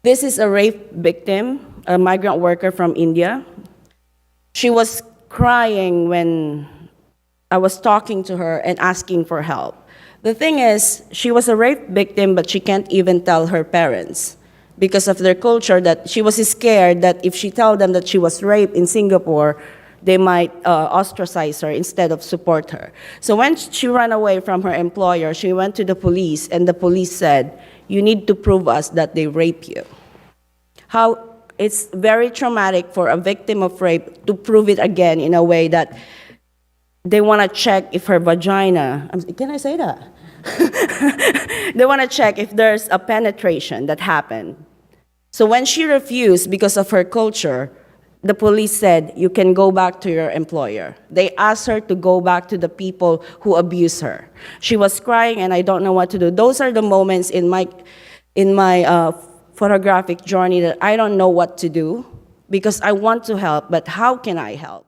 This is a rape victim, a migrant worker from India. She was crying when I was talking to her and asking for help. The thing is, she was a rape victim, but she can't even tell her parents because of their culture, that she was scared that if she tell them that she was raped in Singapore, they might ostracize her instead of support her. So when she ran away from her employer, she went to the police, and the police said, "You need to prove us that they rape you." How it's very traumatic for a victim of rape to prove it again in a way that they want to check if her vagina, can I say that? They want to check if there's a penetration that happened. So when she refused because of her culture, the police said, "You can go back to your employer." They asked her to go back to the people who abused her. She was crying, and I don't know what to do. Those are the moments in my photographic journey that I don't know what to do because I want to help, but how can I help?